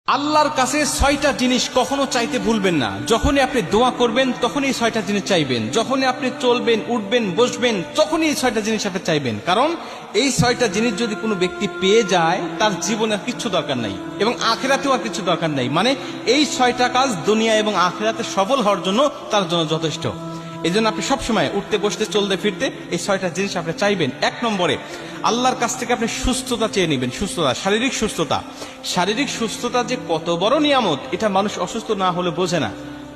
আল্লাহর কাছে ৬টা জিনিস কখনো চাইতে ভুলবেন না। যখনই আপনি দোয়া করবেন তখনই এই ৬টা জিনিস চাইবেন। যখনই আপনি চলবেন, উঠবেন, বসবেন, তখনই এই ৬টা জিনিস আপনি চাইবেন। কারণ এই ৬টা জিনিস যদি কোনো ব্যক্তি পেয়ে যায়, তার জীবনে আর কিচ্ছু দরকার নাই এবং আখিরাতেও আর কিছু দরকার নাই। মানে এই ৬টা কাজ দুনিয়া এবং আখিরাতে সফল হওয়ার জন্য তার জন্য যথেষ্ট। এই জন্য আপনি সবসময় উঠতে, বসতে, চলতে, ফিরতে এই ৬টা জিনিস আপনি চাইবেন। ১ নম্বরে আল্লাহর কাছ থেকে আপনি সুস্থতা চেয়ে নেবেন। সুস্থতা, শারীরিক সুস্থতা। শারীরিক সুস্থতা যে কত বড় নিয়ামত, এটা মানুষ অসুস্থ না হলে বোঝে না।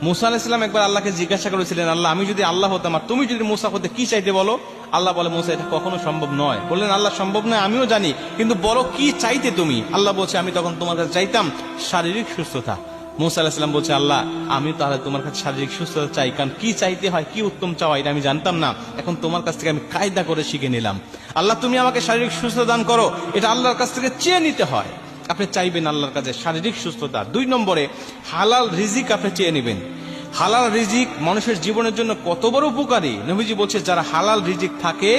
মুসা আলাইহিস সালাম একবার আল্লাহকে জিজ্ঞাসা করেছিলেন, আল্লাহ, আমি যদি আল্লাহ হতাম আর তুমি যদি মুসা হতে, কি চাইতে বলো? আল্লাহ বলে, মুসা, এটা কখনো সম্ভব নয়। বললেন, আল্লাহ, সম্ভব নয় আমিও জানি, কিন্তু বলো কি চাইতে তুমি? আল্লাহ বলছে, আমি তখন তোমার কাছে চাইতাম শারীরিক সুস্থতা। মুসা আলাইহিস সালাম বলছে, আল্লাহ, আমি তাহলে তোমার কাছে শারীরিক সুস্থতা চাই, কারণ কি চাইতে হয়, কি উত্তম চাওয়া, এটা আমি জানতাম না। এখন তোমার কাছ থেকে আমি কায়দা করে শিখে নিলাম। আল্লাহ, তুমি আমাকে শারীরিক সুস্থতা দান করো, এটা আল্লাহর কাছ থেকে চেয়ে নিতে হয়। আপনি চাইবেন আল্লাহর কাছে শারীরিক সুস্থতা। ২ নম্বরে হালাল রিজিক আপনি চেয়ে নেবেন। হালাল রিজিক মানুষের জীবনের জন্য কত বড় উপকারী। নবীজি বলছে, যারা হালাল রিজিক থাকে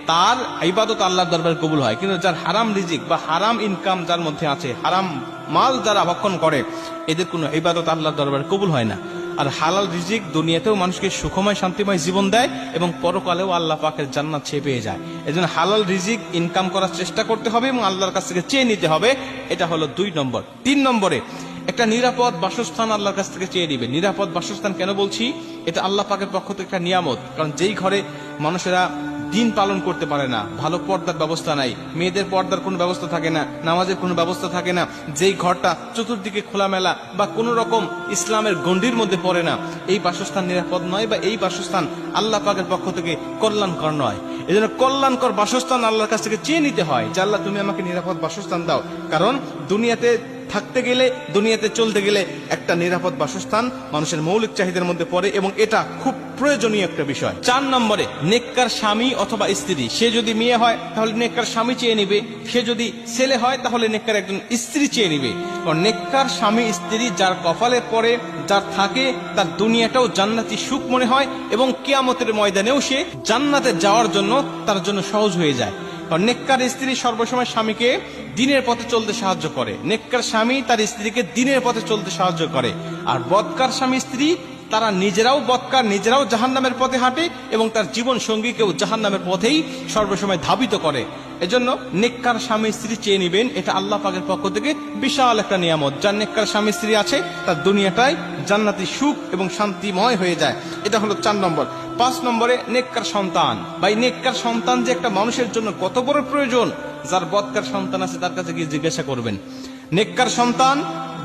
তার ইবাদত আল্লাহর দরবারে কবুল হয়, কিন্তু যার হারাম রিজিক বা হারাম ইনকাম যার মধ্যে আছে, হারাম মাল যারা ভক্ষণ করে, এদের কোনো ইবাদত আল্লাহর দরবারে কবুল হয় না। আর হালাল রিজিক দুনিয়াতেও মানুষকে সুখময়, শান্তিময় জীবন দেয় এবং পরকালেও আল্লাহ পাকের জান্নাত সে পেয়ে যায়। এজন্য হালাল রিজিক ইনকাম করার চেষ্টা করতে হবে এবং আল্লাহর কাছ থেকে চেয়ে নিতে হবে। এটা হলো ২ নম্বর। ৩ নম্বরে একটা নিরাপদ বাসস্থান আল্লাহর কাছ থেকে চেয়ে নিবে। নিরাপদ বাসস্থান কেন বলছি? এটা আল্লাহ পাকের পক্ষ থেকে একটা নিয়ামত। কারণ যেই ঘরে মানুষেরা দিন পালন করতে পারে না, ভালো পর্দার ব্যবস্থা নাই, মেয়েদের পর্দার কোনো ব্যবস্থা থাকে না, নামাজের কোনো ব্যবস্থা থাকে না, যেই ঘরটা চতুর্দিকে খোলামেলা বা কোনো রকম ইসলামের গণ্ডির মধ্যে পড়ে না, এই বাসস্থান নিরাপদ নয় বা এই বাসস্থান আল্লাহ পাকের পক্ষ থেকে কল্যাণকর নয়। এই জন্য কল্যাণকর বাসস্থান আল্লাহর কাছ থেকে চেয়ে নিতে হয় যে, আল্লাহ, তুমি আমাকে নিরাপদ বাসস্থান দাও। কারণ দুনিয়াতে থাকতে গেলে, দুনিয়াতে চলতে গেলে একটা নিরাপদ বাসস্থান মানুষের মৌলিক চাহিদার মধ্যে পড়ে এবং এটা খুব প্রয়োজনীয় একটা বিষয়। ৪ নম্বরে নেককার স্বামী অথবা স্ত্রী। সে যদি মেয়ে হয় তাহলে নেককার স্বামী চেয়ে নিবে, সে যদি ছেলে হয় তাহলে নেককার একজন স্ত্রী চেয়ে নিবে। কারণ নেককার স্বামী স্ত্রী যার কপালে পড়ে, যার থাকে, তার দুনিয়াটাও জান্নাতি সুখ মনে হয় এবং কিয়ামতের ময়দানেও সে জান্নাতে যাওয়ার জন্য তার জন্য সহজ হয়ে যায়। কারণ নেককার স্ত্রী সর্বসময় স্বামীকে দ্বীনের পথে চলতে সাহায্য করে। নেককার স্বামী তার স্ত্রীকে দ্বীনের পথে চলতে সাহায্য করে। আর বদকার স্বামী স্ত্রী তারা নিজেরাও বদকার, নিজেরাও জাহান্নামের পথে হাঁটে এবং তার জীবন সঙ্গীকেও জাহান্নামের পথেই সর্বসময় ধাবিত করে। এজন্য নেককার স্বামী স্ত্রী চেয়ে নিবেন। এটা আল্লাহ পাকের পক্ষ থেকে বিশাল একটা নিয়ামত। যার নেককার স্বামী স্ত্রী আছে তার দুনিয়াটাই জান্নাতি সুখ এবং শান্তিময় হয়ে যায়। এটা হলো ৪ নম্বর। ৫ নম্বরে নেককার সন্তান। ভাই, নেককার সন্তান যে একটা মানুষের জন্য কত বড় প্রয়োজন, যার বদকার সন্তান আছে তার কাছে গিয়ে জিজ্ঞাসা করবেন। নেককার সন্তান